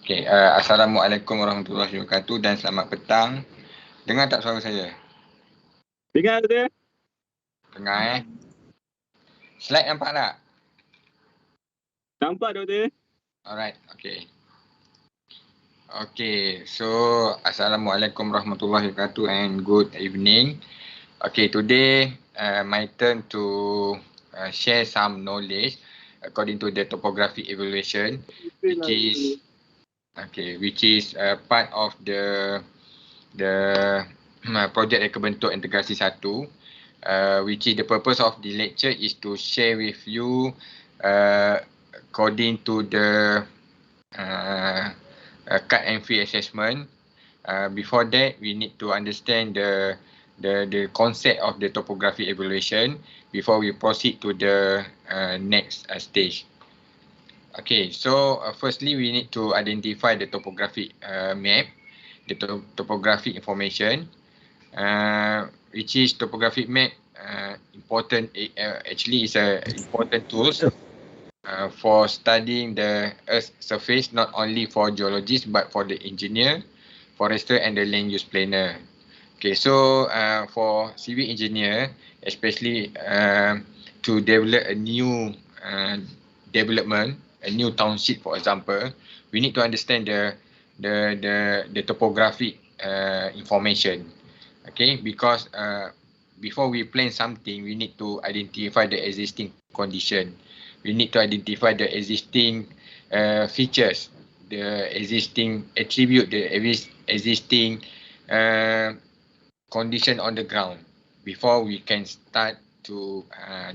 Okay, Assalamualaikum warahmatullahi wabarakatuh dan selamat petang. Dengar tak suara saya? Dengar tu. Dengar Slide nampak tak? Nampak Doktor. Alright, okay. Okay, so Assalamualaikum warahmatullahi wabarakatuh and good evening. Okay, today my turn to share some knowledge according to the topographic evaluation, which is part of the Projek Reka Bentuk Integrasi 1, which is the purpose of the lecture is to share with you according to the cut and fill assessment. Before that, we need to understand the concept of the topography evaluation before we proceed to the next stage. Okay, so firstly we need to identify the topographic map, the topographic information, which is topographic map important. Actually, is a important tools for studying the Earth's surface, not only for geologists but for the engineer, forester, and the land use planner. Okay, so for civil engineer, especially to develop a new development, a new township, for example, we need to understand the topographic information. Okay, because before we plan something, we need to identify the existing condition. We need to identify the existing features, the existing attribute, the existing condition on the ground before we can start to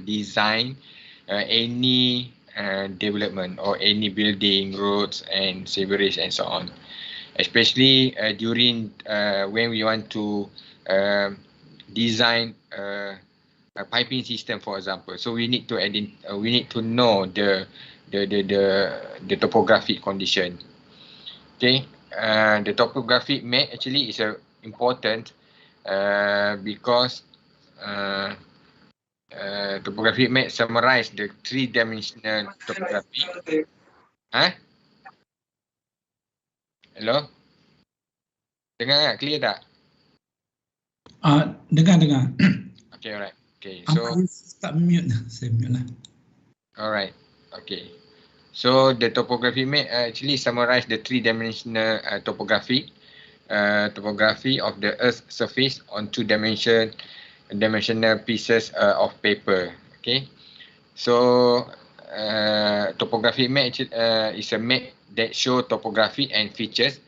design any development or any building, roads and sewerage and so on. Especially during when we want to design a piping system, for example. So we need to know the topographic condition. Okay, the topographic map actually is important because topographic map summarize the three-dimensional topography. Hello? Dengar tak? Clear tak? Dengar. Okay, alright. Okay, so start mute. Saya mute lah. Alright, okay. So the topography map actually summarize the three-dimensional topography of the Earth's surface on two-dimensional pieces of paper. Okay, so topography map is a map that show topography and features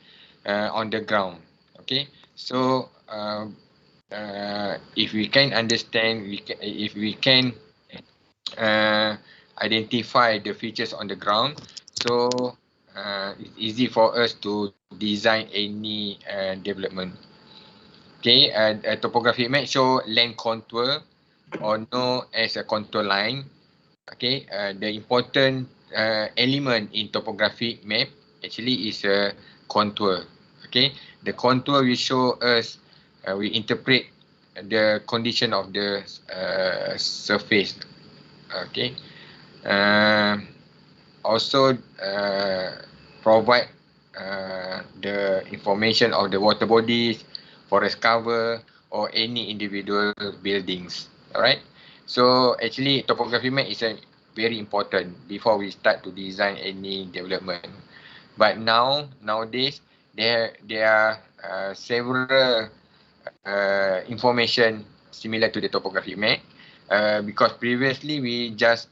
on the ground. Okay, so if we can understand, if we can identify the features on the ground, so it's easy for us to design any development. Okay, a topographic map show land contour or known as a contour line. Okay, the important element in topographic map actually is a contour. Okay, the contour will show us, we interpret the condition of the surface. Okay, also provide the information of the water bodies, forest cover, or any individual buildings. Alright, so actually topography map is very important before we start to design any development. But nowadays there are several information similar to the topographic map, because previously we just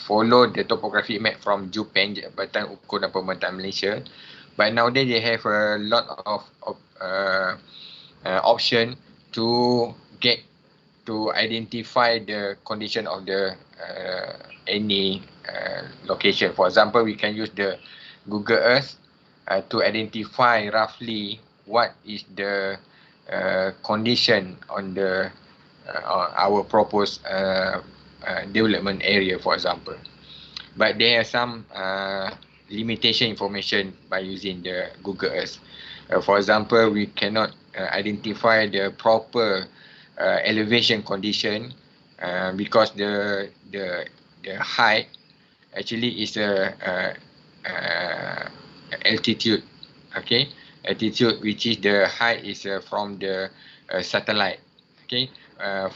follow the topographic map from Japan, Jabatan Ukur dan Pemerintahan Malaysia. But nowadays they have a lot of option to identify the condition of the any location. For example, we can use the Google Earth to identify roughly what is the condition on the our proposed development area, for example. But there are some limitation information by using the Google Earth. For example, we cannot identify the proper elevation condition because the height actually is a altitude. Okay, altitude which is the height is from the satellite. Okay,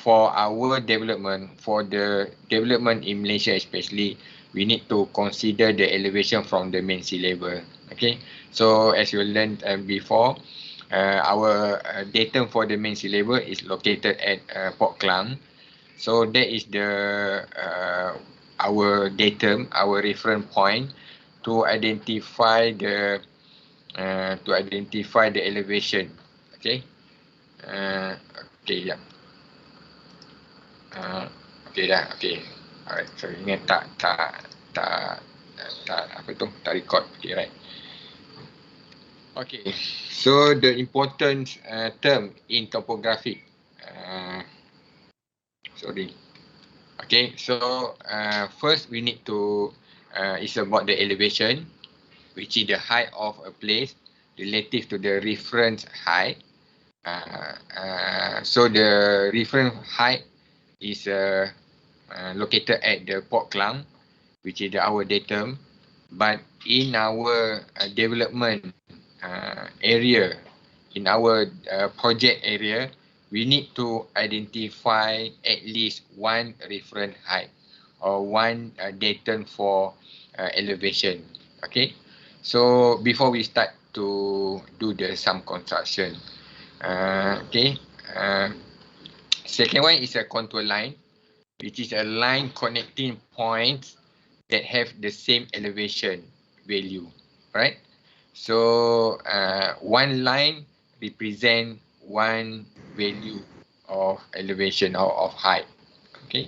for our development, for the development in Malaysia especially, we need to consider the elevation from the main sea level. Okay, so as you learned before, our datum for the main sea level is located at Port Klang. So that is the our datum, our reference point to identify the elevation. Okay. Okay, ya. Okay dah. Okay. Alright. So ingat tak apa tu? Tak record. Okay, right. Okay. So the important term in topographic. Sorry. Okay. So first we need to it's about the elevation, which is the height of a place relative to the reference height. So the reference height is located at the Port Klang, which is our datum. But in our development area, in our project area, we need to identify at least one reference height or one datum for elevation. Okay, so before we start to do some construction, second one is a contour line, which is a line connecting points that have the same elevation value, right? So one line represent one value of elevation or of height. Okay.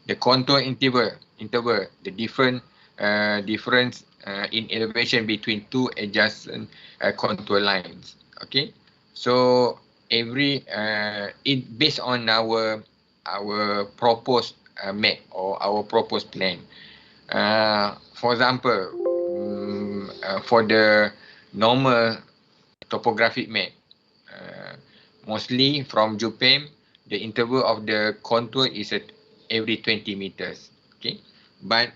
The contour interval, the difference in elevation between two adjacent contour lines. Okay. So every based on our proposed map or our proposed plan. For example, for the normal topographic map, mostly from JUPEM, the interval of the contour is at every 20 meters. Okay, but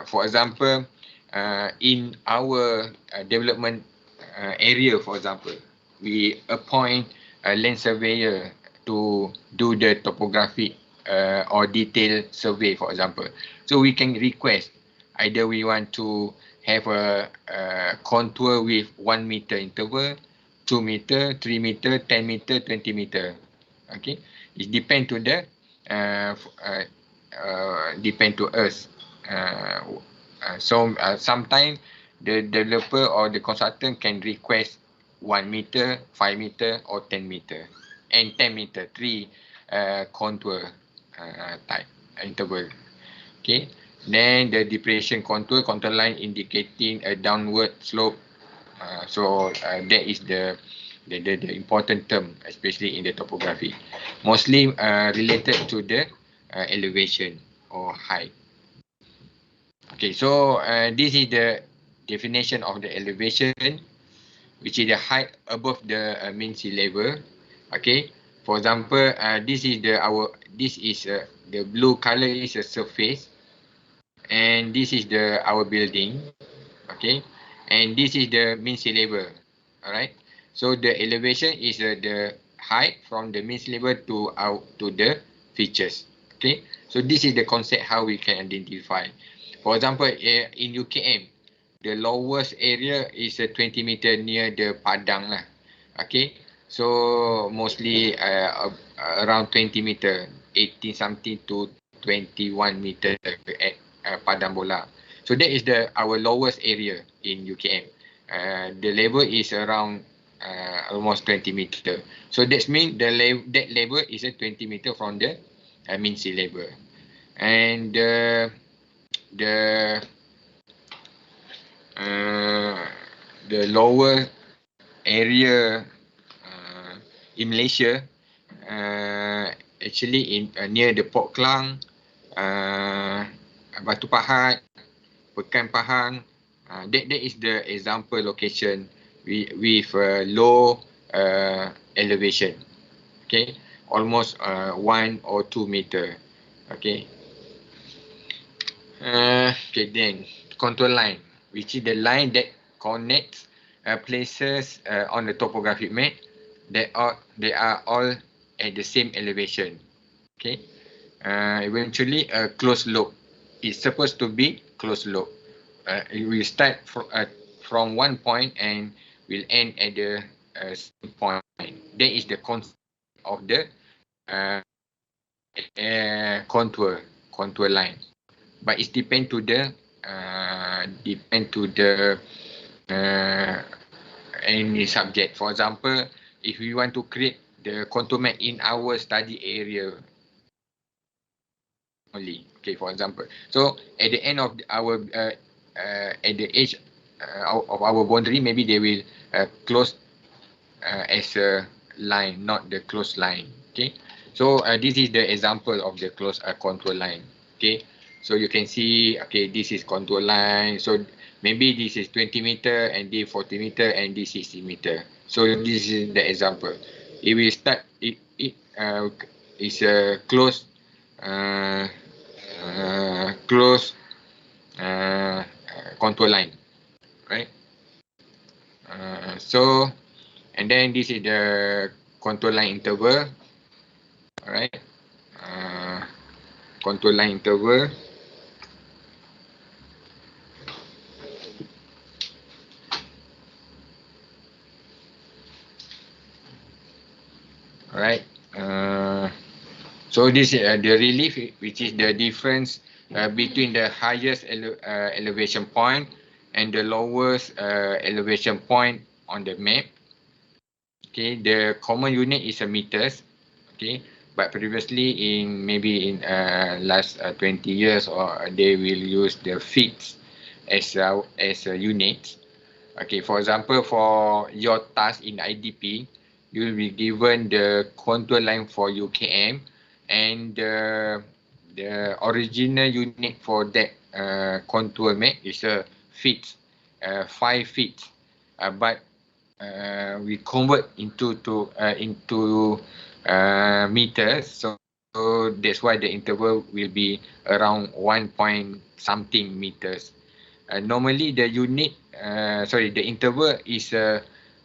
for example, in our development area, for example, we appoint a land surveyor to do the topographic or detailed survey, for example. So we can request either we want to have a contour with 1 meter interval, 2 meter, 3 meter, 10 meter, 20 meter. Okay, it depends to the depend to us. So sometimes the developer or the consultant can request 1 meter, 5 meter or 10 meter. And 10 meter, 3 contour type interval. Okay. Then the depression contour line indicating a downward slope. So that is the important term, especially in the topography. Mostly related to the elevation or height. Okay, so this is the definition of the elevation, which is the height above the mean sea level. Okay, for example, this is the blue color is a surface, and this is our building. Okay, and this is the mean sea level. All right, so the elevation is the height from the mean sea level to the features. Okay, so this is the concept how we can identify. For example, in UKM, the lowest area is 20 meter near the Padang lah. Okay, so mostly around 20 meter, 18 something to 21 meter at Padang Bola. So that is our lowest area in UKM. The level is around almost 20 meter. So that means that level is 20 meter from the mean sea level. And the lower area in Malaysia, actually in near the Port Klang, Batu Pahat, Pekan Pahang, that is the example location with low elevation. Okay, almost 1 or 2 meter. Okay. Okay, then contour line, which is the line that connects places on the topographic map that they are all at the same elevation. Okay, eventually a closed loop. It's supposed to be closed loop. It will start from one point and will end at the same point. That is the concept of the contour line. But it depend to the any subject. For example, if we want to create the contour map in our study area only. Okay, for example. So at the end of our at the edge of our boundary, maybe they will close as a line, not the closed line. Okay, so this is the example of the closed contour line. Okay, so you can see, okay, this is contour line. So maybe this is 20 meter and this 40 meter and this 60 meter. So this is the example. It will start. It is a closed contour line, right? So, and then this is the contour line interval, all right? Contour line interval. All right. So this is the relief, which is the difference between the highest elevation point and the lowest elevation point on the map. Okay, the common unit is a meters. Okay, but previously maybe in last 20 years, or they will use the feet as a unit. Okay, for example, for your task in IDP, you will be given the contour line for UKM, and the original unit for that contour map is a feet, 5 feet, but we convert into meters, so that's why the interval will be around 1 point something meters. Normally the unit, the interval is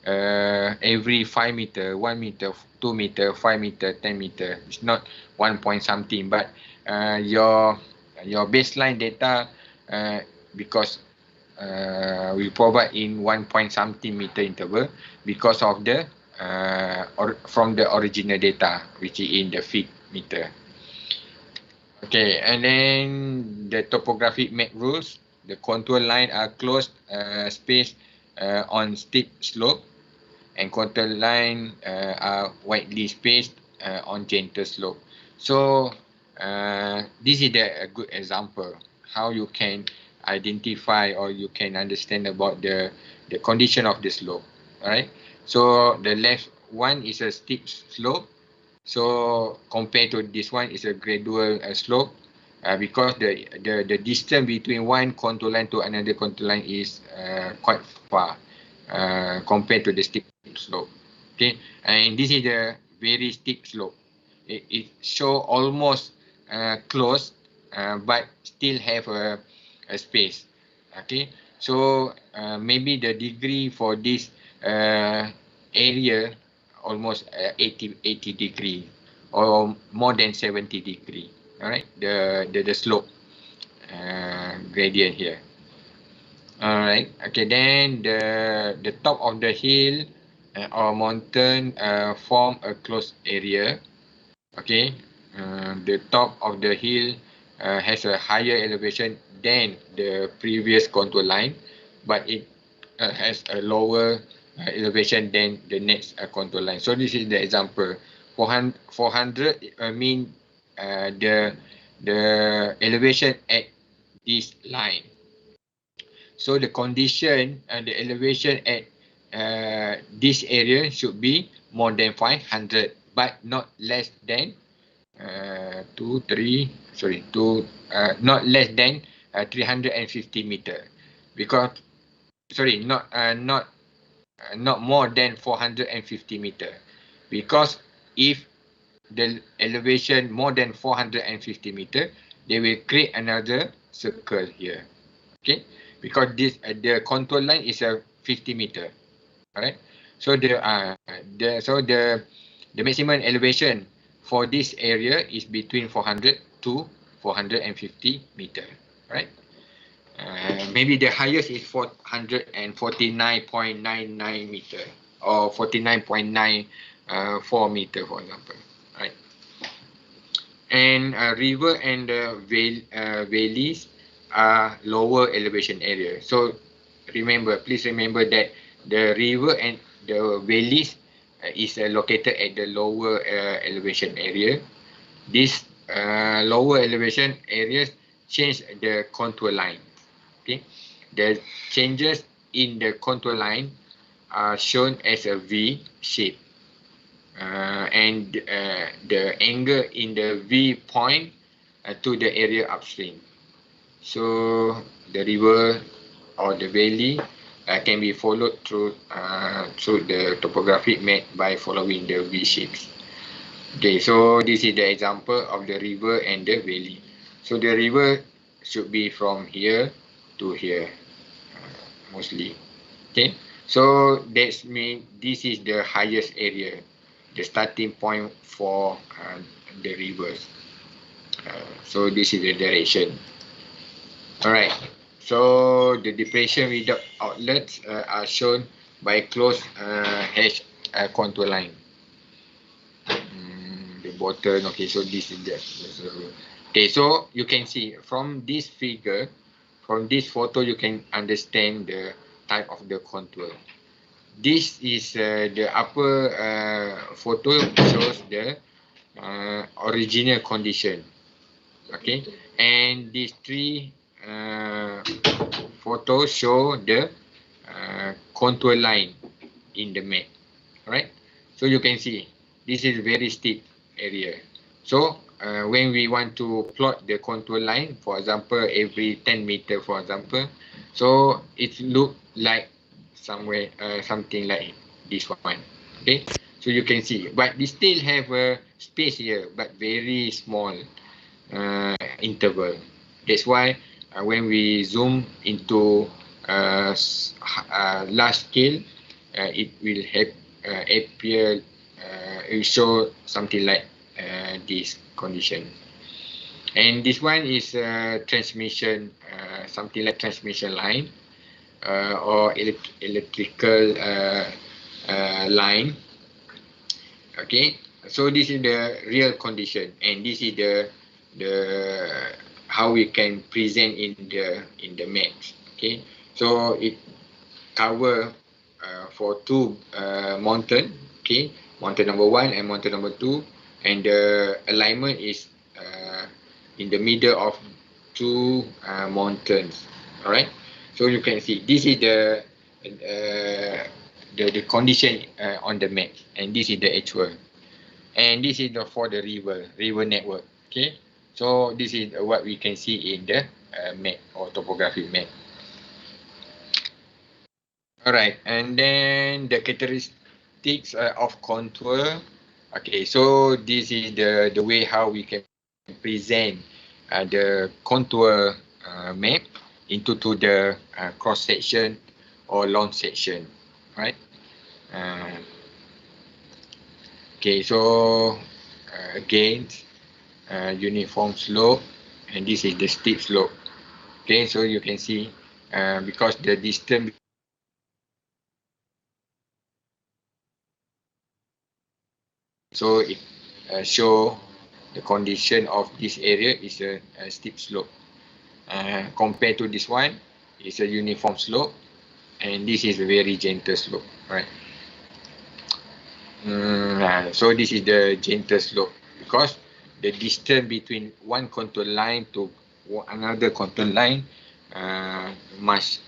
every 5 meter, 1 meter, 2 meter, 5 meter, 10 meter. It's not 1 point something, but your baseline data, because we provide in 1 point something meter interval because of the from the original data, which is in the feet meter. Okay, and then the topographic map rules. The contour line are closed space on steep slope, and contour line are widely spaced on gentle slope. So this is a good example how you can identify or you can understand about the condition of the slope. All right. So the left one is a steep slope. So compared to this one is a gradual slope. Because the distance between one contour line to another contour line is quite far compared to the steep slope. Okay, and this is a very steep slope. It show almost close, but still have a space. Okay, so maybe the degree for this area almost 80 degree or more than 70 degree. All right, the slope gradient here. All right, okay, then the top of the hill or mountain form a closed area. Okay, the top of the hill has a higher elevation than the previous contour line, but it has a lower elevation than the next contour line. So this is the example. 400 mean the elevation at this line. So the condition and the elevation at this area should be more than 500, but not less than not less than 350 meter, because not more than 450 meter, because if the elevation more than 450 meter, they will create another circle here. Okay, because this the contour line is a 50 meter. Alright, so the maximum elevation for this area is between 400 to 450 meter. Right. Maybe the highest is 449.99 meter or 49.94 meter, for example. Right. And river and valleys are lower elevation area. So please remember that the river and the valleys is located at the lower elevation area. These lower elevation areas change the contour line. Okay, the changes in the contour line are shown as a V shape, and the angle in the V point to the area upstream. So the river or the valley can be followed through the topographic map by following the V shapes. Okay, so this is the example of the river and the valley. So the river should be from here to here, mostly. Okay, so that's mean this is the highest area, the starting point for the rivers. So this is the direction. Alright, so the depression without outlets are shown by closed hash contour line. The bottom, okay, so this is the okay, so you can see from this figure, from this photo, you can understand the type of the contour. This is the upper photo shows the original condition. Okay, and these three photos show the contour line in the map. Right, so you can see this is very steep area. So when we want to plot the contour line, for example, every 10 meter, for example, so it look like somewhere something like this one. Okay, so you can see, but we still have a space here, but very small interval. That's why when we zoom into large scale, it will have appear, it show something like this condition. And this one is transmission, something like transmission line or electrical line. Okay, so this is the real condition, and this is the how we can present in the maps. Okay, so it cover for two mountain. Okay, mountain number 1 and mountain number 2, and the alignment is in the middle of two mountains. All right, so you can see this is the condition on the map, and this is the actual, and this is for the river network. Okay, so this is what we can see in the map or topographic map. All right, and then the characteristics of contour. Okay, so this is the way how we can present the contour map into the cross section or long section, right? Okay, so again, uniform slope, and this is the steep slope. Okay, so you can see because the distance so it show the condition of this area is a steep slope. Compared to this one, it's a uniform slope, and this is a very gentle slope, right? So this is the gentle slope because the distance between one contour line to another contour line much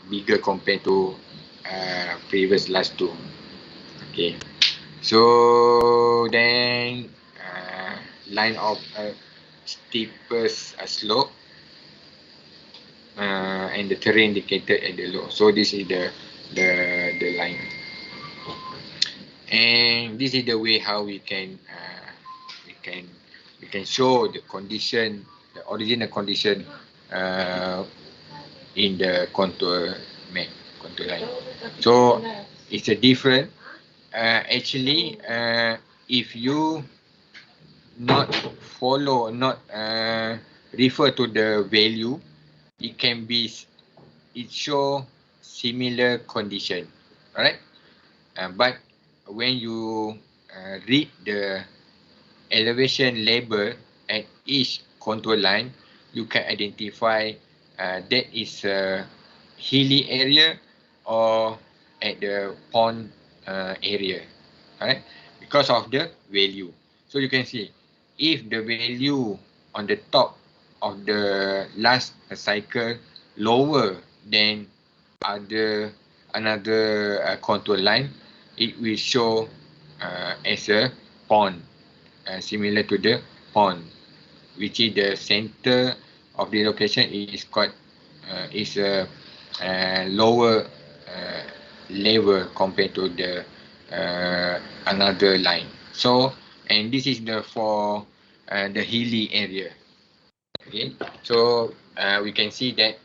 bigger compared to previous last two. Okay, so then line of steepest slope and the terrain indicated at the low. So this is the line, and this is the way how we can show the condition original condition in the contour map, contour line. So it's a different. Actually, if you not follow, not refer to the value, it can be, it show similar condition, alright? But when you read the elevation label at each contour line, you can identify that is a hilly area or at the pond area, alright? Because of the value. So you can see, if the value on the top of the last cycle lower than another contour line, it will show as a pond, similar to the pond, which is the center of the location is quite is a lower level compared to the another line. So, and this is the for the hilly area. Okay, so we can see that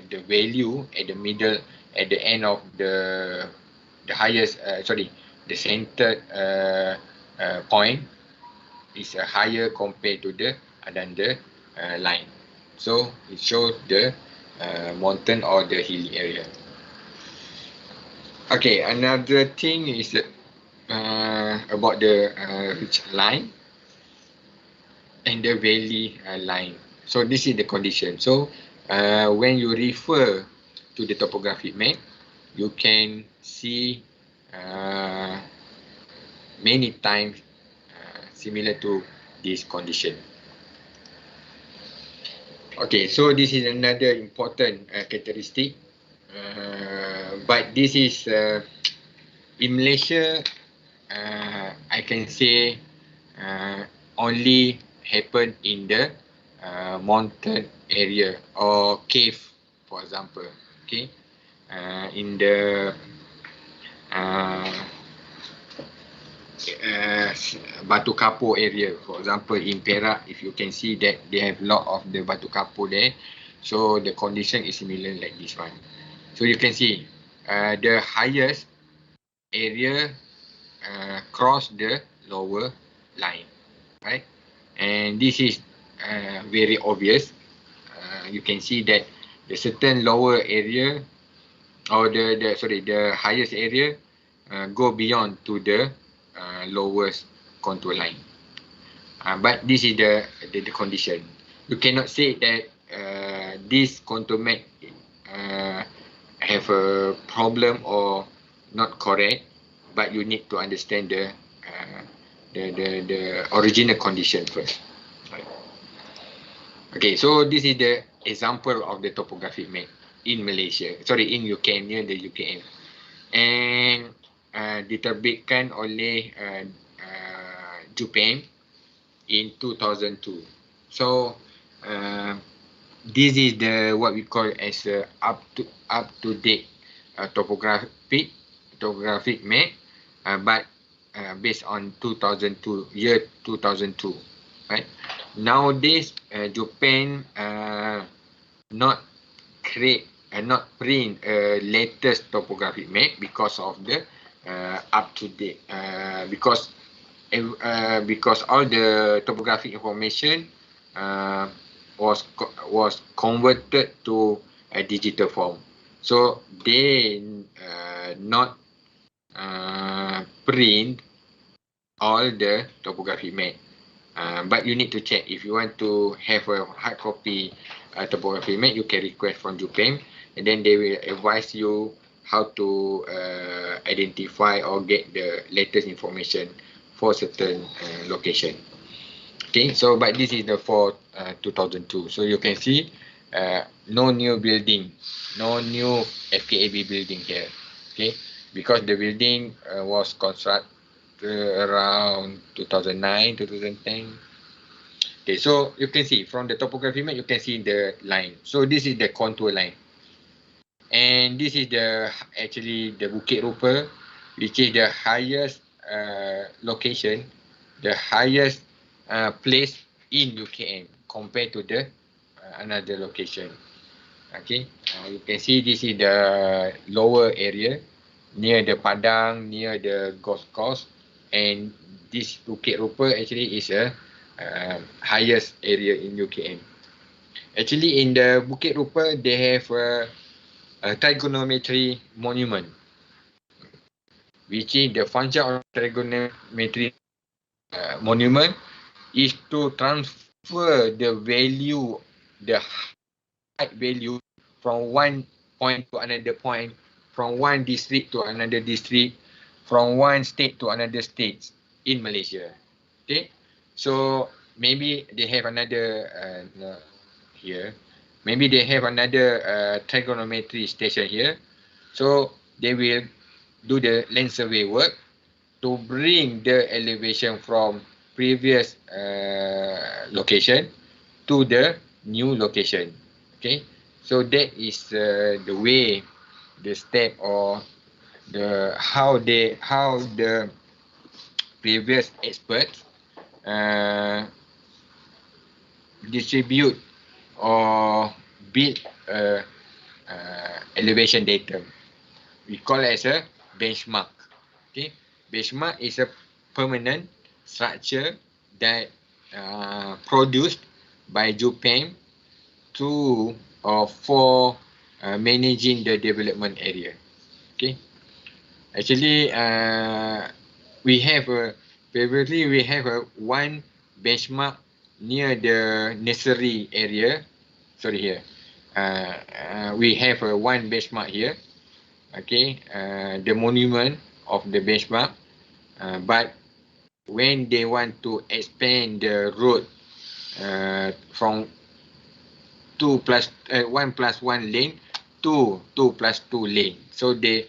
the value at the middle, at the end of the highest, the center point is higher compared to the another line. So it shows the mountain or the hilly area. Okay, another thing is about the ridge line and the valley line. So this is the condition. So when you refer to the topographic map, you can see many times similar to this condition. Okay, so this is another important characteristic, but this is in Malaysia, I can say only happen in the mountain area or cave, for example. Okay, in the batu kapur area, for example, in Perak, if you can see that they have a lot of the batu kapur there, so the condition is similar like this one. So you can see the highest area cross the lower line, right? And this is very obvious. You can see that the certain lower area or the highest area go beyond to the lowest contour line. But this is the condition. You cannot say that this contour map have a problem or not correct, but you need to understand the original condition first. Right. Okay, so this is the example of the topographic map in Malaysia. Sorry, in UKM, near the UKM, and diterbitkan oleh Japan in 2002. So this is the what we call as a up to date topographic map, but based on 2002, year 2002, right? Nowadays, Japan not print latest topographic map because of the up to date, because all the topographic information was converted to a digital form. So they not print all the topographic map. But you need to check. If you want to have a hard copy topographic map, you can request from Japan, and then they will advise you how to identify or get the latest information for certain location. Okay, so but this is the for 2002. So you can see no new building, no new FKAB building here. Okay, because the building was constructed around 2009, 2010. Okay, so you can see from the topography map, you can see the line. So this is the contour line, and this is actually the Bukit Rupa, which is the highest location, the highest place in UKM compared to the another location. Okay, you can see this is the lower area near the Padang, near the Golf Course, and this Bukit Rupa actually is a highest area in UKM. Actually, in the Bukit Rupa, they have a trigonometry monument, which is the function of trigonometry monument is to transfer the value, the height value from one point to another point, from one district to another district, from one state to another state in Malaysia. Okay, so maybe they have another here. Maybe they have another trigonometry station here. So they will do the land survey work to bring the elevation from previous location to the new location. Okay, so that is the way, the step, or the how the previous experts distribute or build elevation data. We call it as a benchmark. Okay, benchmark is a permanent structure that produced by Japan to or for managing the development area. Okay, actually we have previously we have one benchmark near the nursery area. Sorry, here we have one benchmark here. Okay, the monument of the benchmark, but when they want to expand the road from 1+1 lane to 2+2 lane, so they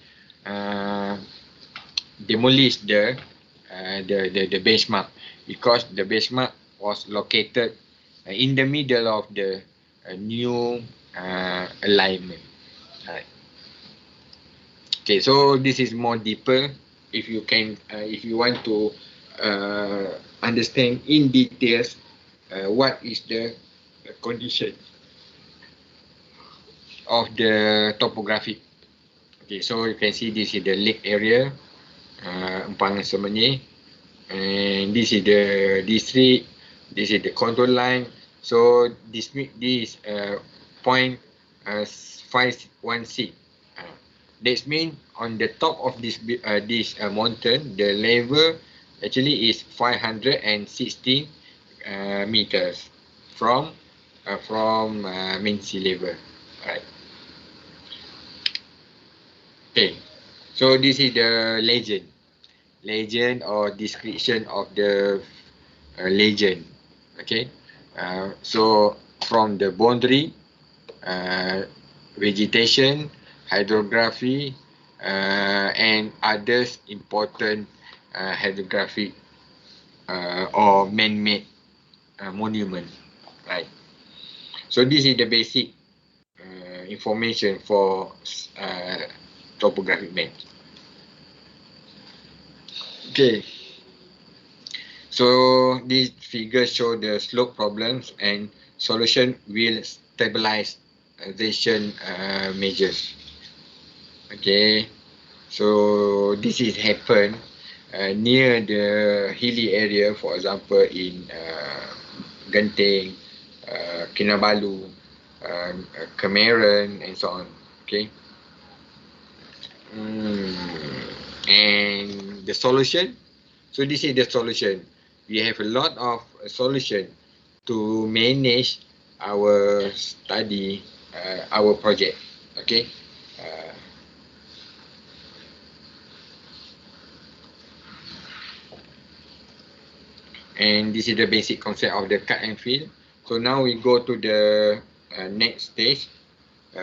demolish the benchmark, because the benchmark was located in the middle of the new alignment. Right. Okay, so this is more deeper. If you can, if you want to understand in details what is the condition of the topographic. Okay, so you can see this is the lake area, Empang Semenye, and this is the district. This is the control line. So this point 516. That means on the top of this mountain, the level actually is 516 meters from mean sea level. Right. Okay. So this is the legend or description of the legend. Okay. So from the boundary, vegetation, hydrography, and others important hydrographic or man-made monument, right? So this is the basic information for topographic map. Okay, so these figures show the slope problems and solution will stabilization measures. Okay, so this is happen near the hilly area, for example in Genting, Kinabalu, Cameron, and so on. Okay, and the solution. So this is the solution. We have a lot of solution to manage our study, our project. Okay. And this is the basic concept of the cut and fill. So now we go to the next stage,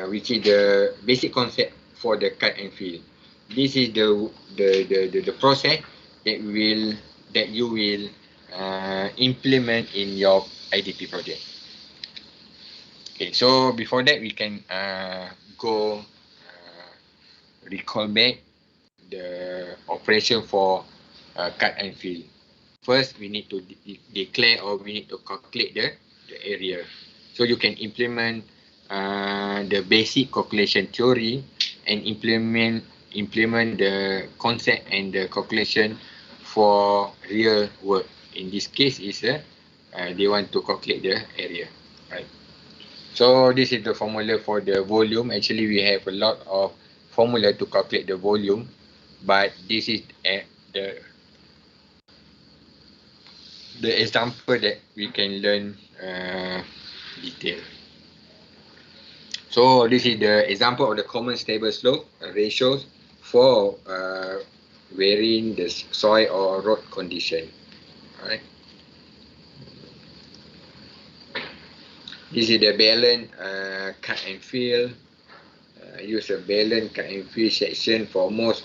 which is the basic concept for the cut and fill. This is the process that you will implement in your IDP project. Okay, so before that we can go recall back the operation for cut and fill. First, we need to declare or we need to calculate the area. So you can implement the basic calculation theory and implement the concept and the calculation for real work. In this case is they want to calculate the area, right? So this is the formula for the volume. Actually, we have a lot of formula to calculate the volume, but this is the example that we can learn detail. So this is the example of the common stable slope ratios for varying the soil or road condition. Alright. This is the balance cut and fill. Use a balance cut and fill section for most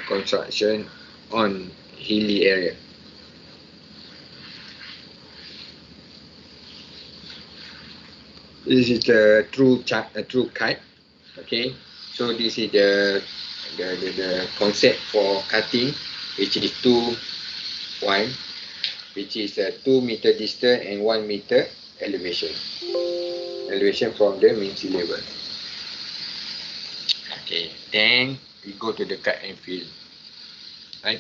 construction on hilly area. This is the true cut. Okay, so this is the concept for cutting, which is 2-1, which is 2 meter distance and 1 meter elevation from the mean sea level. Okay, then we go to the cut and fill, right?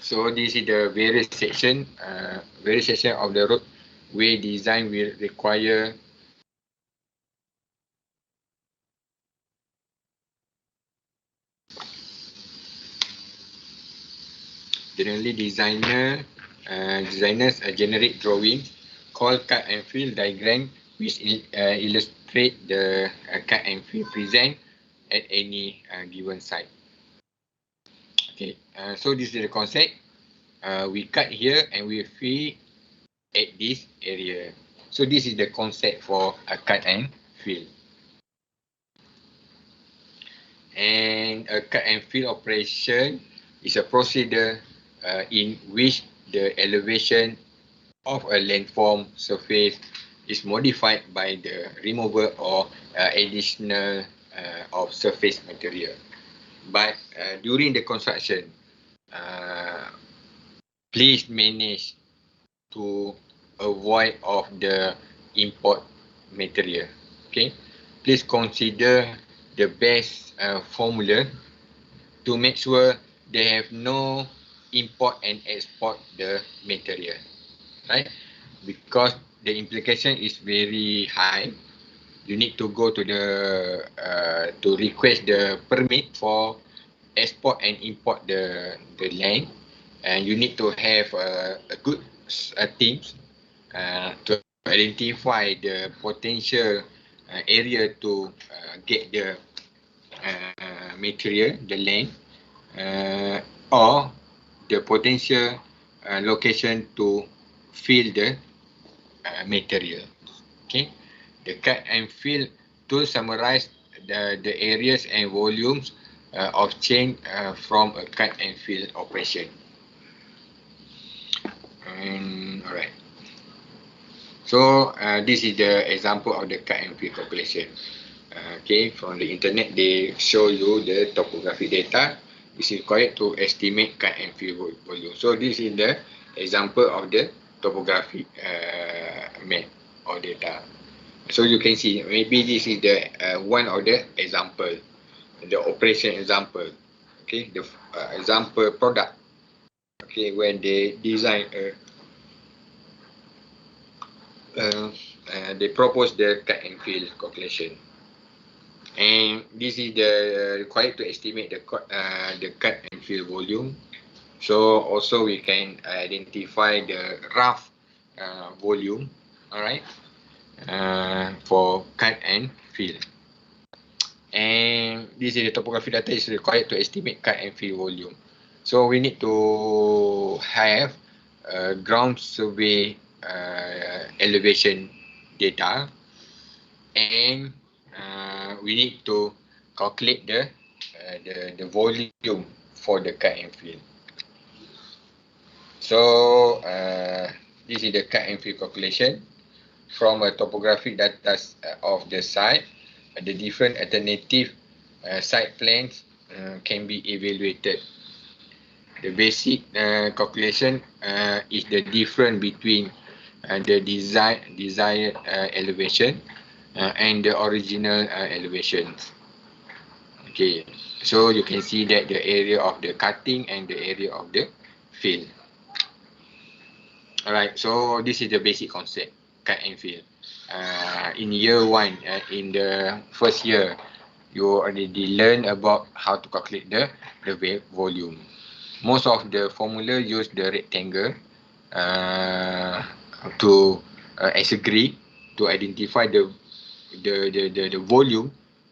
So this is the various section of the road where design will require generally designers generate drawings called cut and fill diagram, which illustrate the cut and fill present at any given site. Okay, so this is the concept. We cut here and we fill at this area. So this is the concept for a cut and fill. And a cut and fill operation is a procedure in which the elevation of a landform surface is modified by the removal or additional of surface material. But during the construction, please manage to avoid of the import material. Okay, please consider the best formula to make sure they have no import and export the material, right? Because the implication is very high. You need to go to the to request the permit for export and import the land, and you need to have a good teams to identify the potential area to get the material, the land, or the potential location to fill the material. Okay, the cut and fill to summarize the areas and volumes of change from a cut and fill operation. And all right. So this is the example of the cut and fill calculation. Okay, from the internet they show you the topographic data is required to estimate cut and fill volume. So this is the example of the topographic map or data. So you can see maybe this is the one of the example, the operation example. Okay, the example product. Okay, when they design they propose the cut and fill calculation, and this is the required to estimate the cut and fill volume. So also we can identify the rough volume, all right, for cut and fill. And this is the topographic data is required to estimate cut and fill volume. So we need to have ground survey elevation data, and we need to calculate the volume for the cut and fill. So this is the cut and fill calculation from a topographic data of the site, the different alternative site plans can be evaluated. The basic calculation is the difference between the desired elevation and the original elevations. Okay, so you can see that the area of the cutting and the area of the fill. Alright, so this is the basic concept, cut and fill. In year 1, in the first year, you already learn about how to calculate the volume. Most of the formula use the rectangle to as a grid to identify the volume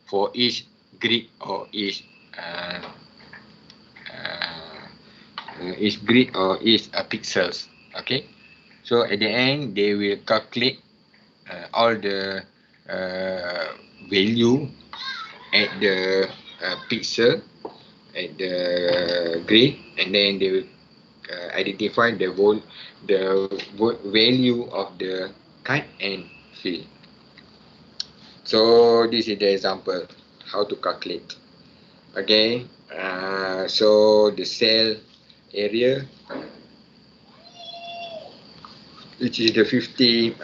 for each grid or each grid or each pixels. Okay, so at the end they will calculate all the value at the pixel at the grid, and then they will identify the value of the cut and fill. So this is the example how to calculate. Okay, so the cell area, which is the 50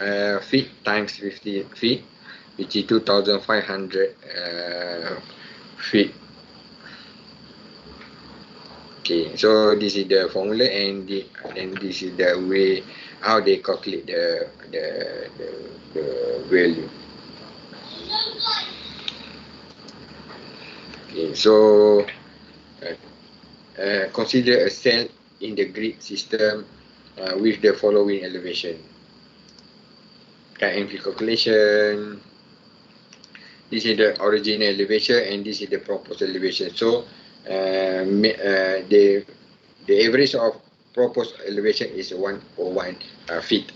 feet times 50 feet, which is 2,500 feet. Okay, so this is the formula, and this is the way how they calculate the value. Okay, so consider a cell in the grid system with the following elevation. Cut and fill calculation. This is the original elevation and this is the proposed elevation. So the average of proposed elevation is 101 feet.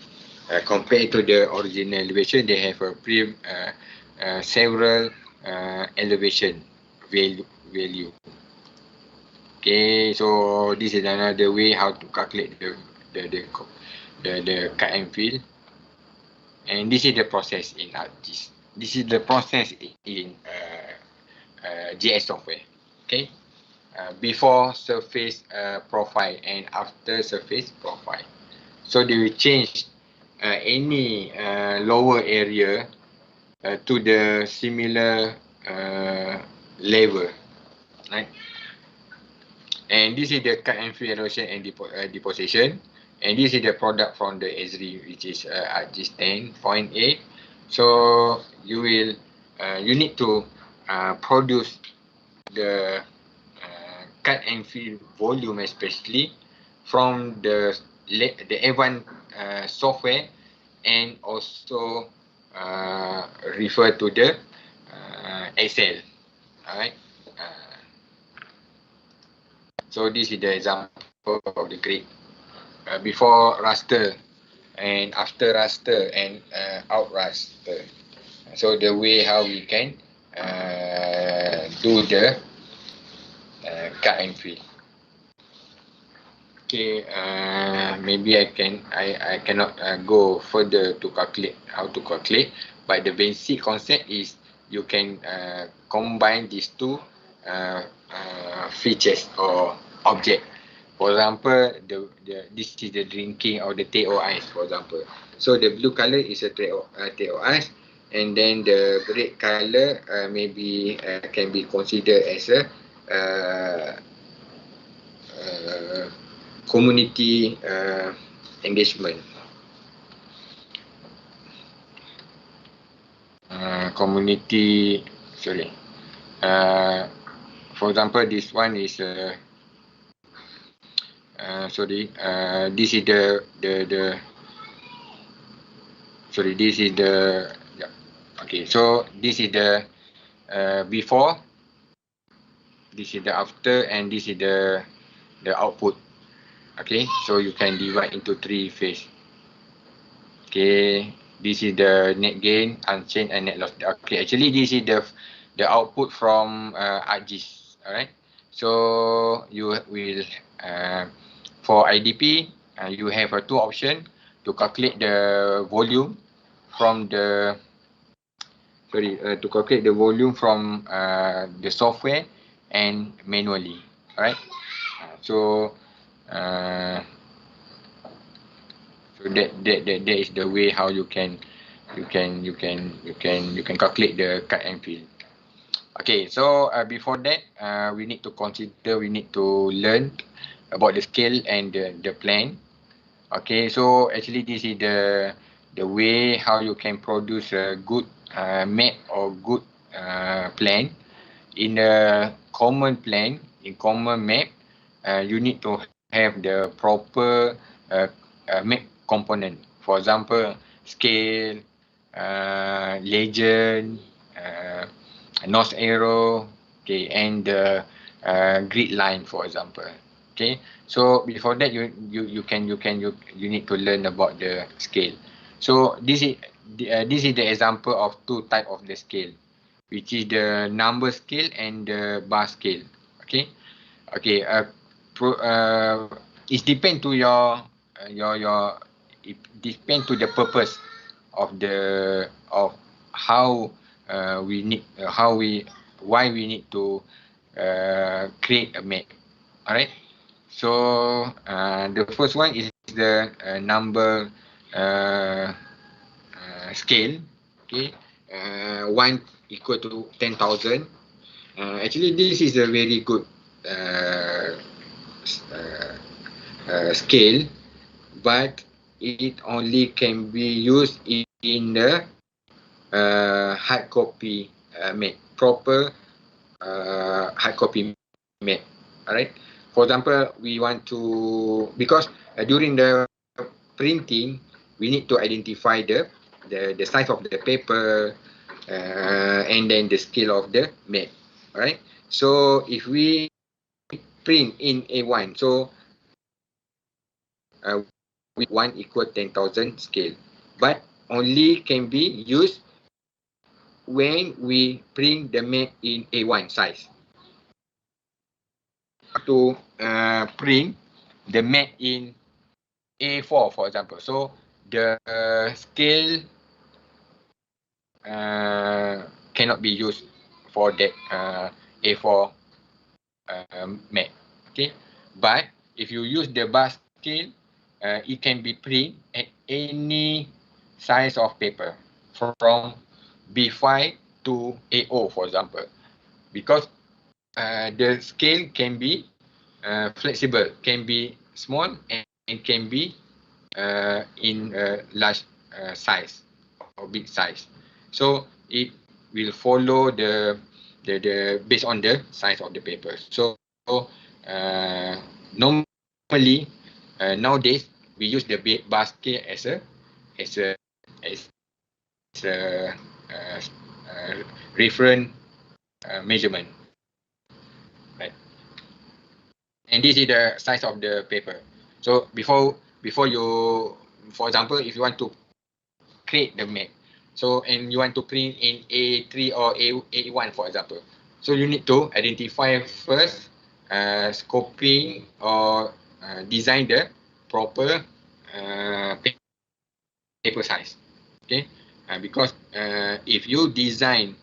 Compared to the original elevation, they have a several elevation value. Okay, so this is another way how to calculate the cut and fill, and this is the process in ArcGIS. This is the process in GIS software. Okay. Before surface profile and after surface profile. So they will change any lower area to the similar level, right? And this is the cut and fill erosion and deposition. And this is the product from the Esri, which is ArcGIS 10.8. So you will you need to produce the cut and fill volume, especially from the A1 software, and also refer to the Excel. Alright. So this is the example of the grid before raster and after raster and out raster. So the way how we can do the cut and fill. Okay, maybe I cannot go further to calculate how to calculate, but the basic concept is you can combine these two features or object. For example, this is the drinking or the teh or ice, for example. So the blue color is a teh or ice, and then the red color maybe can be considered as a community engagement. For example, this one is this is okay, so this is the before, this is the after, and this is the output. Okay, so you can divide into 3 phase. Okay, this is the net gain, unchanged, and net loss. Okay, actually this is the output from ArcGIS. Alright, so you will for IDP you have 2 options to calculate the volume from the the software and manually. Alright. So that is the way how you can calculate the cut and fill. Okay, so before that, we need to learn about the scale and the plan. Okay, so actually this is the way how you can produce a good map or good plan. In a common plan, in common map, you need to have the proper map component. For example, scale, legend, north arrow, okay, and the grid line, for example. Okay, so before that, you need to learn about the scale. So this is the example of two type of the scale, which is the number scale and the bar scale. Okay, okay. It depend to it depend to the purpose of how why we need to create a map. Alright. So the first one is the number scale. Okay. 1 equal to 10,000. Actually, this is a very good scale, but it only can be used in the hard copy map, proper hard copy map. Alright. For example, we want to, because during the printing, we need to identify the size of the paper and then the scale of the map. Alright. So if we print in A1, so with 1 equal 10,000 scale, but only can be used when we print the map in A1 size. To print the map in A4, for example. So the scale cannot be used for that A4 map. Okay, but if you use the bar scale, it can be print at any size of paper from B5 to A0, for example, because the scale can be flexible, can be small and can be in large size or big size. So it will follow the based on the size of the paper. So normally nowadays we use the bar scale as a reference measurement, right? And this is the size of the paper. So before you, for example, if you want to create the map, so and you want to print in A3 or A1, for example, so you need to identify first, scoping or design the proper paper size. Okay, because if you design,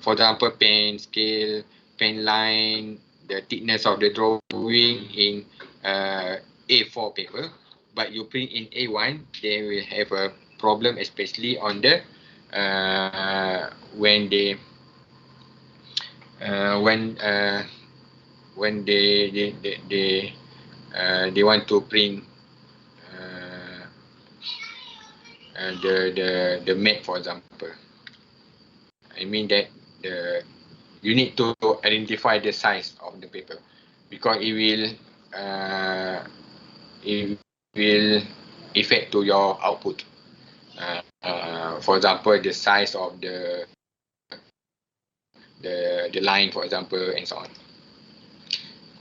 for example, pen scale, pen line, the thickness of the drawing in A4 paper, but you print in A1, they will have a problem, especially on the when they want to print the map, for example. I mean that you need to identify the size of the paper, because it will affect to your output. For example, the size of the line, for example, and so on.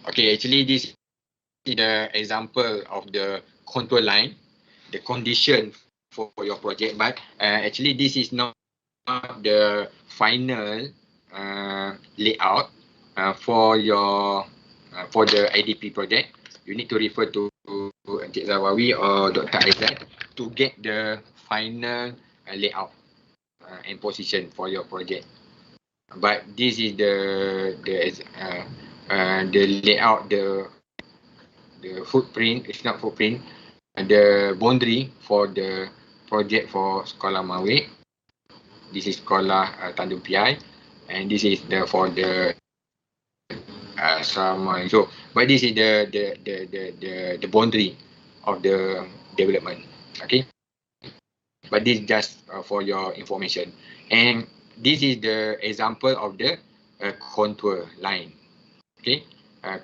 Okay, actually this is the example of the contour line, the condition for your project, but actually this is not the final layout for your for the IDP project. You need to refer to Encik Zawawi or Dr. Aizat to get the final layout and position for your project. but this is the layout, the footprint. It's not footprint. The boundary for the project for Sekolah Mawik. This is Sekolah Tanjung Piai, and this is the for the Saman. So, but this is the boundary of the development. Okay, but this is just for your information. And this is the example of the contour line. Okay,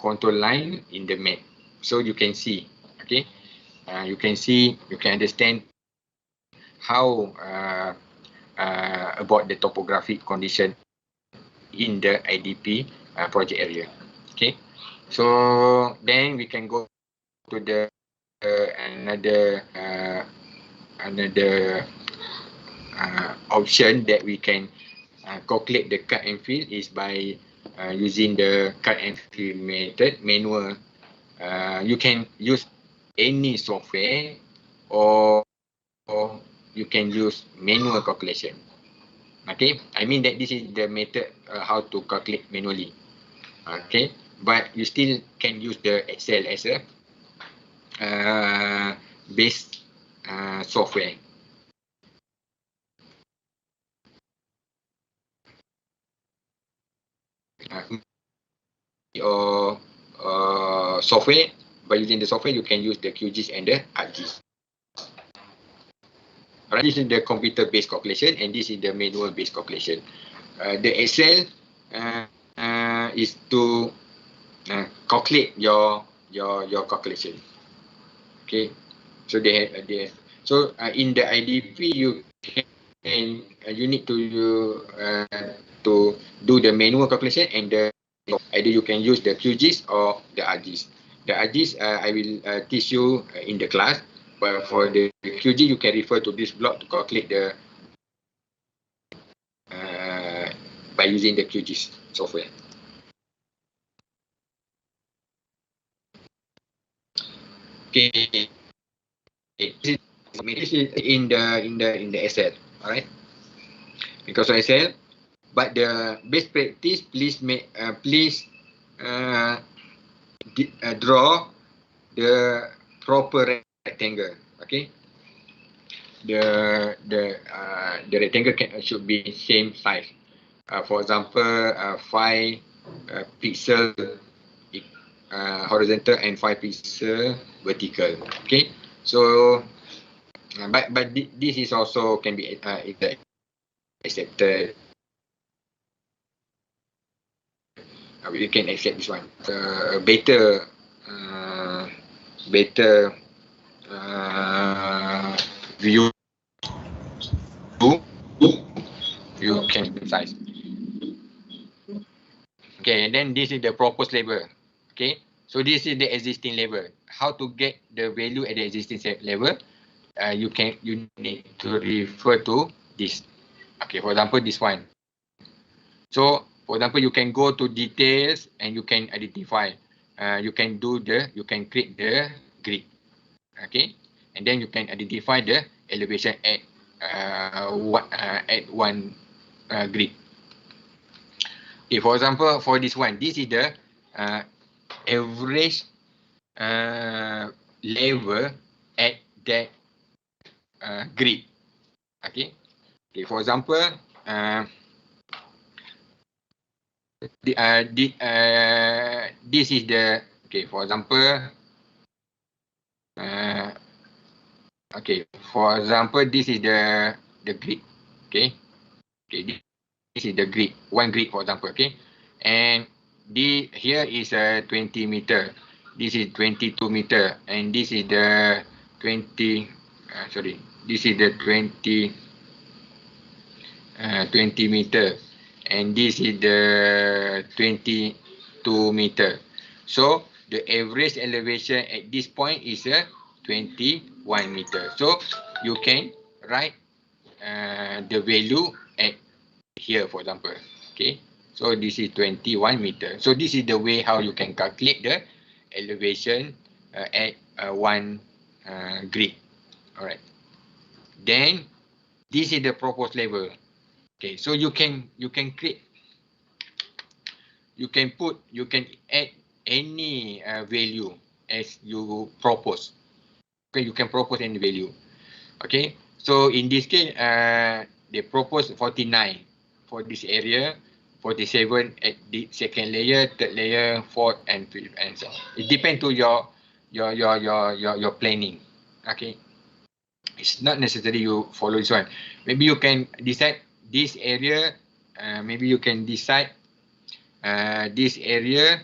contour line in the map. So you can see. Okay, you can see. You can understand how about the topographic condition in the IDP project area. Okay, so then we can go to the another option that we can calculate the cut and fill is by using the cut and fill method manual. You can use any software or you can use manual calculation. Okay, I mean that this is the method how to calculate manually. Okay, but you still can use the Excel as a base software. Or software, by using the software you can use the QGIS and the ArcGIS. Alright, this is the computer-based calculation and this is the manual-based calculation. The Excel is to calculate your calculation. Okay, so in the IDP you can you need to do the manual calculation, and either you can use the QGIS or the ArcGIS. The ArcGIS I will teach you in the class, but for the QGIS you can refer to this blog to calculate the by using the QGIS software. Okay, this is in the Excel, all right? Because of Excel, but the best practice, please draw the proper rectangle. Okay, the rectangle should be same size. For example, 5 pixel horizontal and 5 pixel vertical. Okay, so but this is also can be accepted. We can accept this one. Better view. You can size. Okay, and then this is the proposed level. Okay, so this is the existing level. How to get the value at the existing level? You need to refer to this. Okay, for example, this one. So, for example, you can go to details and you can identify. You can create the grid. Okay, and then you can identify the elevation at one grid. Okay, for example, for this one, this is the average level at that grid. Okay. Okay, for example, this is the, okay, for example, okay, for example, this is the grid. Okay. Okay, this is the grid, one grid, for example. Okay, and here is 20 meter. This is 22 meter, and this is the 20. This is the 20 meter, and this is the 22 meter. So the average elevation at this point is 21 meter. So you can write the value at here, for example. Okay, so this is 21 meter. So this is the way how you can calculate the elevation at one grid. All right. Then this is the proposed level. Okay, so you can create you can add any value as you propose. Okay, you can propose any value. Okay, so in this case, they propose 49 for this area, 47 at the second layer, third layer, fourth, and fifth, and so on. It depends to your planning. Okay, it's not necessary you follow this one. Maybe you can decide this area. Maybe you can decide this area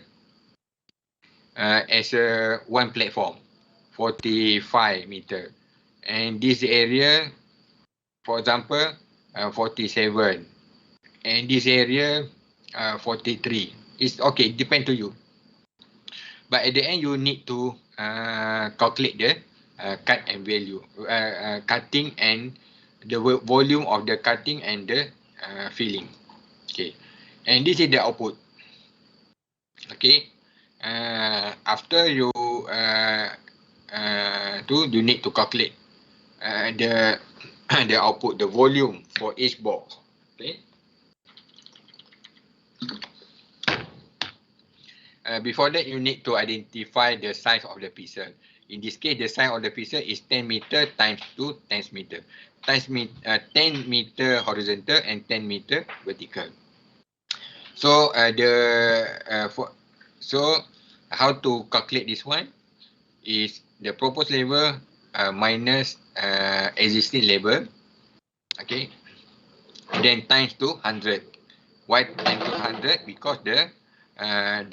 as a one platform, 45 meter, and this area, for example, 47, and this area 43. It's okay, depend to you. But at the end, you need to calculate the cut and value, cutting and the volume of the cutting and the filling. Okay, and this is the output. Okay, after you you need to calculate the the output, the volume for each box. Okay. Before that, you need to identify the size of the pixel. In this case, the size of the pixel is 10 meter times 2 10 meter. 10 meter horizontal and 10 meter vertical. So how to calculate this one is the proposed label minus existing label. Okay, and then times to 100. Why times to 100? Because the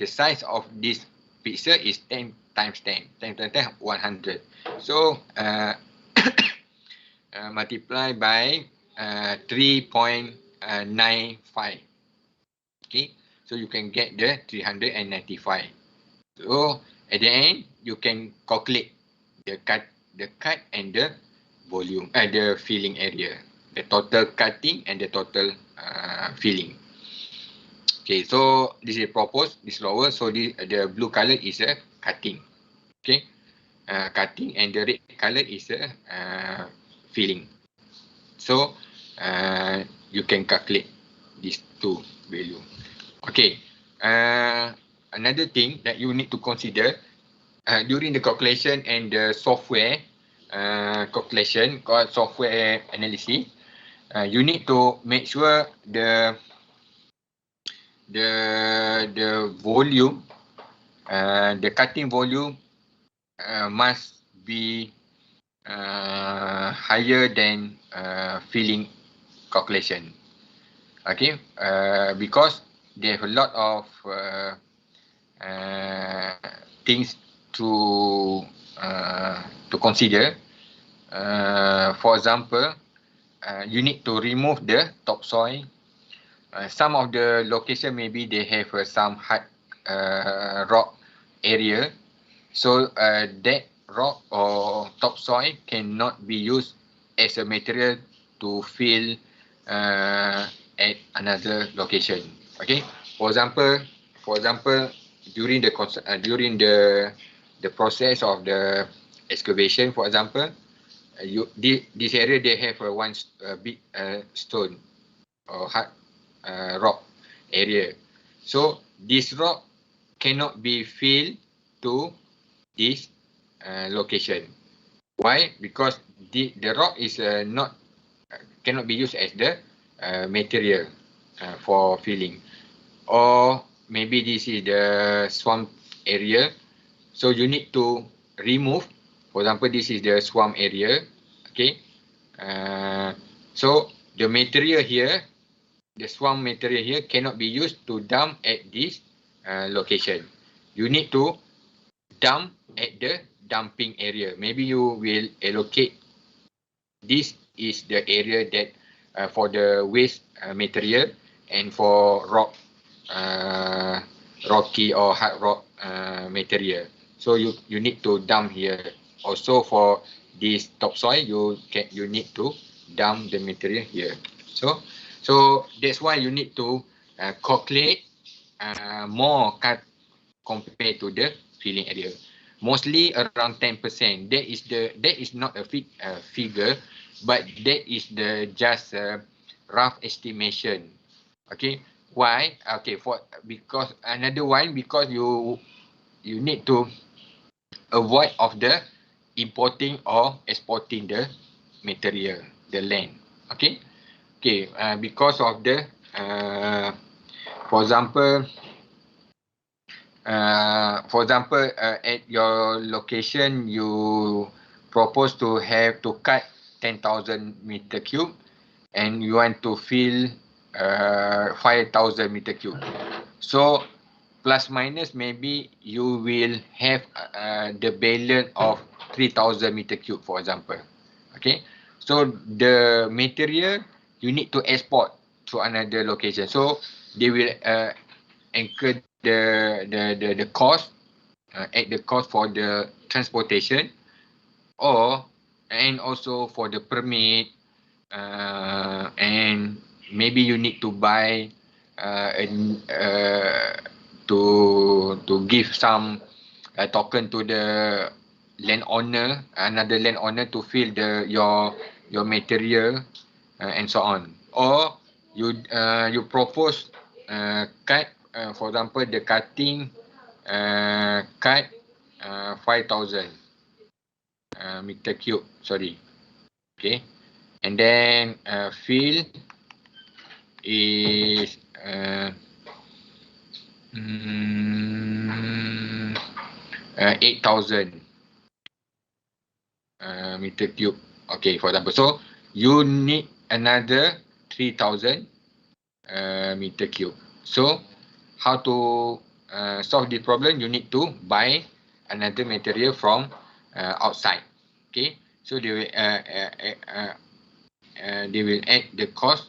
size of this pixel is 10 times 10. 10 times 10, 100. So multiply by 3.95. Okay, so you can get the 395. So at the end, you can calculate the cut and the volume, the filling area, the total cutting and the total filling. Okay, so this is proposed, this lower, so the blue color is a cutting. Okay, cutting, and the red color is a filling. So you can calculate these two value. Okay, another thing that you need to consider during the calculation and the software calculation called software analysis, you need to make sure the volume, the cutting volume must be higher than filling calculation. Okay, because they have a lot of things to consider. For example, you need to remove the topsoil. Some of the location maybe they have some hard rock area, so that rock or topsoil cannot be used as a material to fill at another location. Okay, for example, during the process of the excavation, for example, this area they have one big stone or hard rock area. So this rock cannot be filled to this location. Why? Because the rock is cannot be used as the material for filling. Or maybe this is the swamp area, so you need to remove. For example, this is the swamp area. Okay, so the material here, the swamp material here cannot be used to dump at this location. You need to dump at the dumping area. Maybe you will allocate this is the area that for the waste material, and for rocky or hard rock material. So you need to dump here. Also for this topsoil, you need to dump the material here. So that's why you need to calculate more cut compared to the filling area. Mostly around 10%. That is not a figure, but that is the just rough estimation. Okay, Why? Okay, because another one, because you need to avoid of the importing or exporting the material, the land. Okay. Okay. Because of the for example, at your location, you propose to have to cut 10,000 meter cube, and you want to fill 5,000 meter cube. So plus minus, maybe you will have the balance of 3,000 meter cube, for example. Okay, so the material you need to export to another location. So they will incur the cost, at the cost for the transportation, and also for the permit, and maybe you need to buy to give some token to the landowner, another landowner, to fill your material, and so on. Or you propose cut, for example, the cutting cut 5,000 meter cube, sorry. Okay, and then fill is 8,000 meter cube. Okay, for example. So you need another 3,000 meter cube. So how to solve the problem? You need to buy another material from outside. Okay, so they will add the cost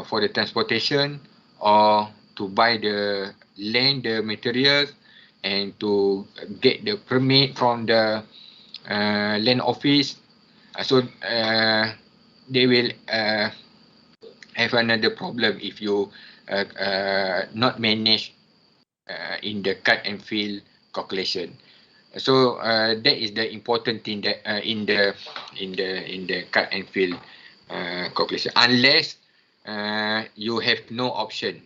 for the transportation, or to buy the land, the materials, and to get the permit from the land office. So they will have another problem if you not manage in the cut and fill calculation. So that is the important thing, that in the cut and fill calculation, unless you have no option.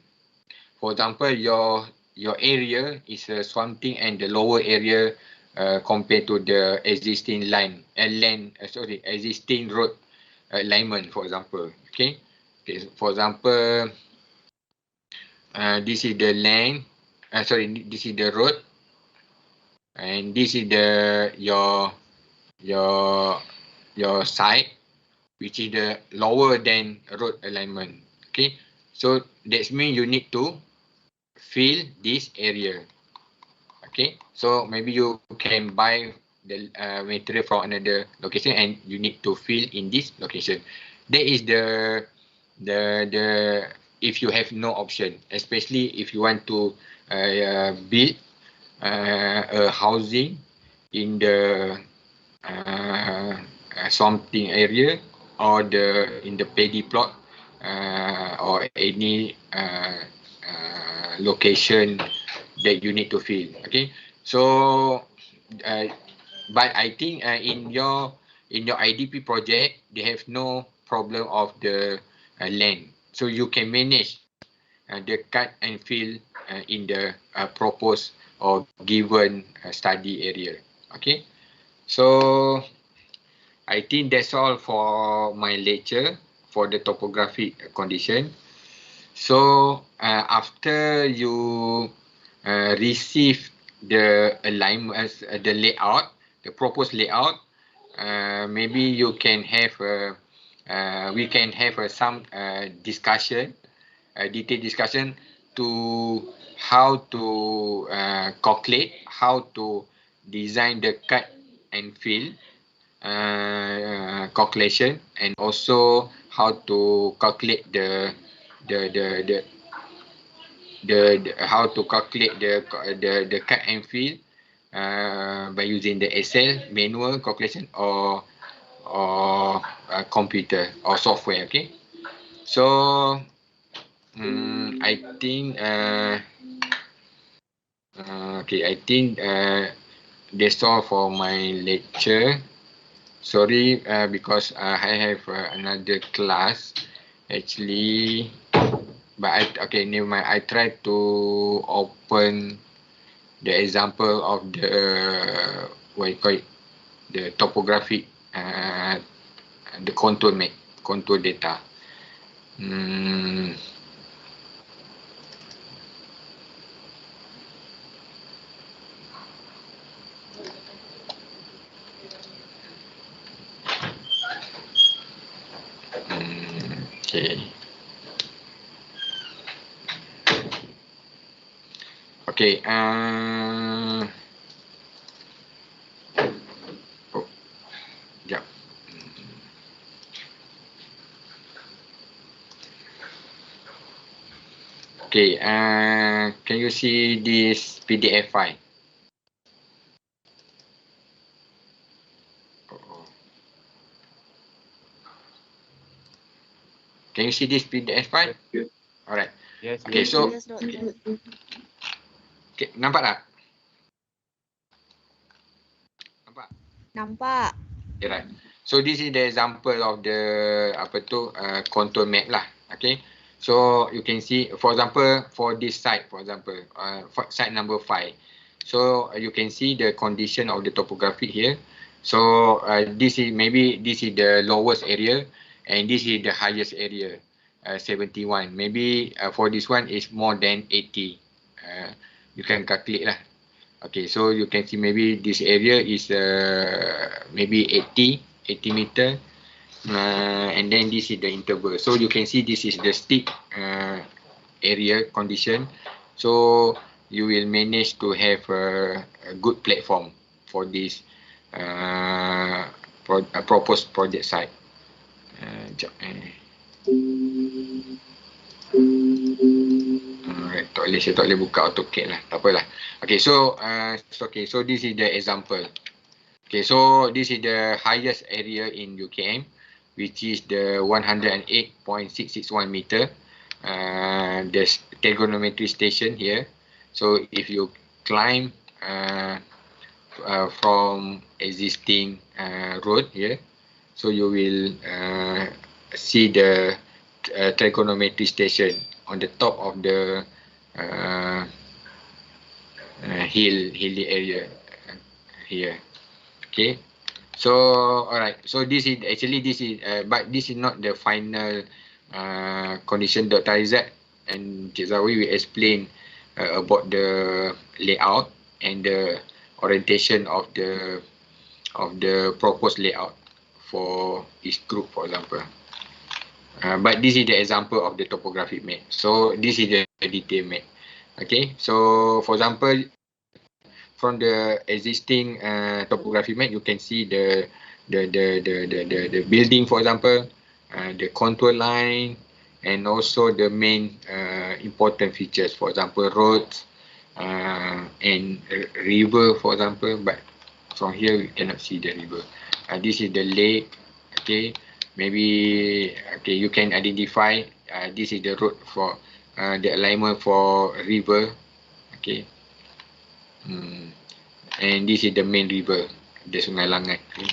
For example, your area is something, and the lower area compared to the existing existing road alignment, for example. Okay. For example, this is the land. This is the road, and this is your side, which is the lower than road alignment. Okay, so that means you need to fill this area. Okay, so maybe you can buy the material from another location, and you need to fill in this location. That is the if you have no option, especially if you want to build a housing in the something area, or in the paddy plot, or any location that you need to fill. Okay, so but I think in your IDP project, they have no problem of the land, so you can manage the cut and fill in the proposed or given study area. Okay, so I think that's all for my lecture for the topographic condition. So after you receive the alignment, the layout, the proposed layout, maybe you can have we can have some discussion, detailed discussion, to how to calculate, how to design the cut and fill calculation, and also how to calculate how to calculate the cut and fill by using the Excel manual calculation, or computer or software. Okay, so I think I think that's all for my lecture. Sorry, because I have another class actually But okay, never mind. I try to open the example of the what you call it, the topographic, the contour map, contour data. Okay. Okay. Oh, sekejap. Okay. Can you see this PDF file? Can you see this PDF file? Alright. Yes. Okay, so okay, nampak tak? Nampak? Nampak. Okay, right. So this is the example of the contour map lah. Okay. So you can see, for example, for this site, for example, site number 5. So you can see the condition of the topography here. So this is the lowest area, and this is the highest area, 71. Maybe for this one is more than 80. You can calculate lah. Okay, so you can see maybe this area is maybe 80 meter, and then this is the interval. So you can see this is the steep area condition. So you will manage to have a good platform for this proposed project site. Saya tak boleh buka AutoCAD lah, tak apalah. Okay, so so this is the example. Okay, so this is the highest area in UKM, which is the 108.661 meter. The trigonometry station here. So if you climb from existing road here, so you will see the trigonometry station on the top of the hilly area here. Okay, so alright, so this is but this is not the final condition.tz, and Cik Zawi will explain about the layout and the orientation of the proposed layout for each group, for example. But this is the example of the topographic map. So this is the detail map. Okay, so for example, from the existing topographic map, you can see the building, for example, the contour line, and also the main important features, for example, roads and river, for example. But from here we cannot see the river. This is the lake. Okay, maybe you can identify this is the road for the alignment for river. Okay. And this is the main river, the Sungai Langat. Okay.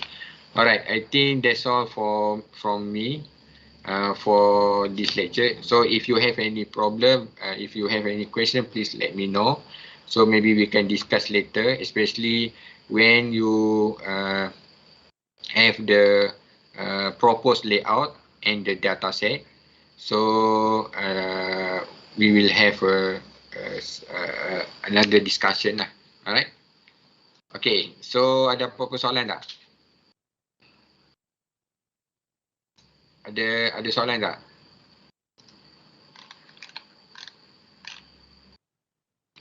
Alright, I think that's all from me for this lecture. So if you have any problem, if you have any question, please let me know. So maybe we can discuss later, especially when you have the proposed layout and the data set. So we will have another discussion lah. Alright. Okay, so ada apa-apa soalan tak? Ada soalan tak?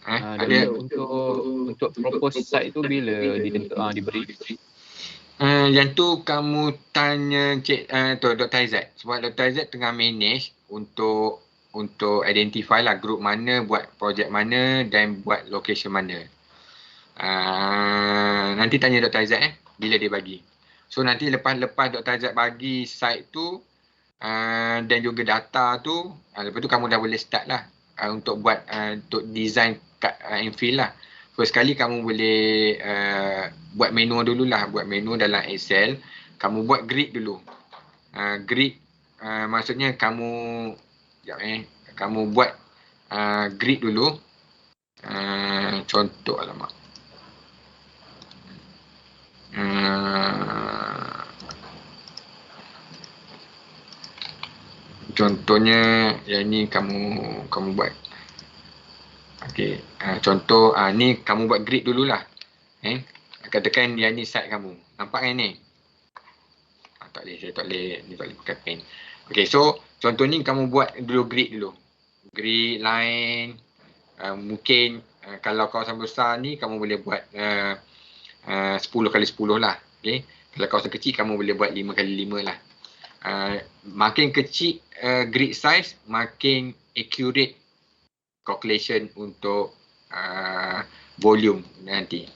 Ada untuk propose site tu bila diberi? Yang tu kamu tanya Dr. Aizat, sebab Dr. Aizat tengah manage untuk identify lah group mana, buat projek mana dan buat location mana. Nanti tanya Dr. Aizat bila dia bagi. So nanti lepas Dr. Aizat bagi site tu dan juga data tu, lepas tu kamu dah boleh start lah untuk buat untuk design cut and fill lah. First kali kamu boleh buat menu dulu lah, buat menu dalam Excel. Kamu buat grid dulu. Grid maksudnya kamu kamu buat grid dulu. Contoh alamak. Contohnya yang ni kamu buat. Okey, contoh ni kamu buat grid dululah. Katakan yang ni side kamu. Nampak kan ni? Tak boleh, saya tak boleh pakai pen. Okey, so contoh ni kamu buat dulu grid dulu. Grid line, mungkin kalau kawasan besar ni kamu boleh buat 10x10 lah. Okey. Kalau kawasan kecil kamu boleh buat 5x5 lah. Makin kecil grid size, makin accurate calculation untuk volume nanti.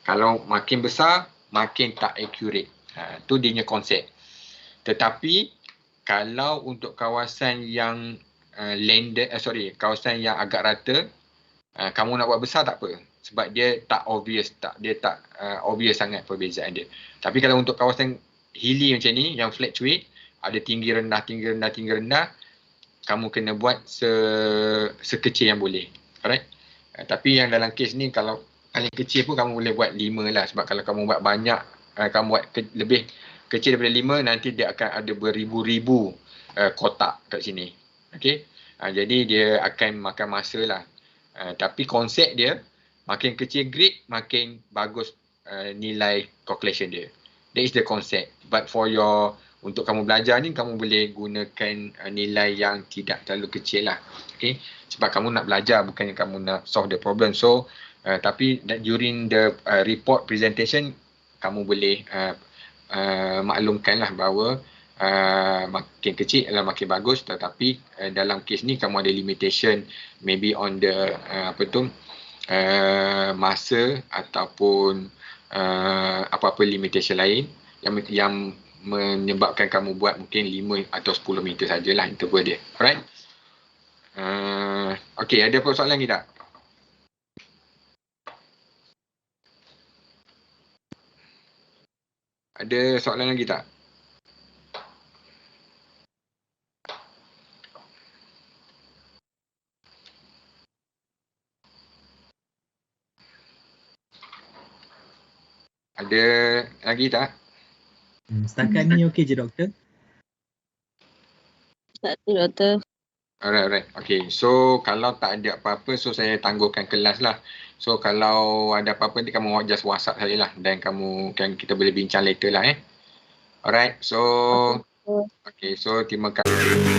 Kalau makin besar, makin tak accurate. Tu dia punya konsep. Tetapi kalau untuk kawasan yang kawasan yang agak rata, kamu nak buat besar tak apa. Sebab dia tak obvious, dia tak obvious sangat perbezaan dia. Tapi kalau untuk kawasan hilly macam ni, yang fluctuate, ada tinggi rendah, kamu kena buat sekecil yang boleh. Alright? Tapi yang dalam kes ni, kalau paling kecil pun kamu boleh buat 5 lah. Sebab kalau kamu buat banyak, kamu buat lebih kecil daripada 5, nanti dia akan ada beribu-ribu kotak kat sini. Okay? Jadi dia akan makan masa lah. Tapi konsep dia, makin kecil grid, makin bagus nilai calculation dia. That is the concept. But for untuk kamu belajar ni, kamu boleh gunakan nilai yang tidak terlalu kecil lah. Okay? Sebab kamu nak belajar, bukannya kamu nak solve the problem. So, tapi during the report presentation, kamu boleh maklumkan lah bahawa makin kecil adalah makin bagus. Tetapi dalam kes ni, kamu ada limitation maybe on the masa ataupun apa-apa limitation lain yang menyebabkan kamu buat mungkin 5 atau 10 meter sajalah interval dia. Alright? Okey, ada persoalan lagi tak? Ada soalan lagi tak? Ada lagi tak? Setakat ni okey je doktor? Tak ada doktor. Alright. Okay, so kalau tak ada apa-apa, so saya tangguhkan kelas lah. So kalau ada apa-apa nanti kamu just WhatsApp saya lah. Dan kita boleh bincang later lah Alright, so okay, so terima kasih.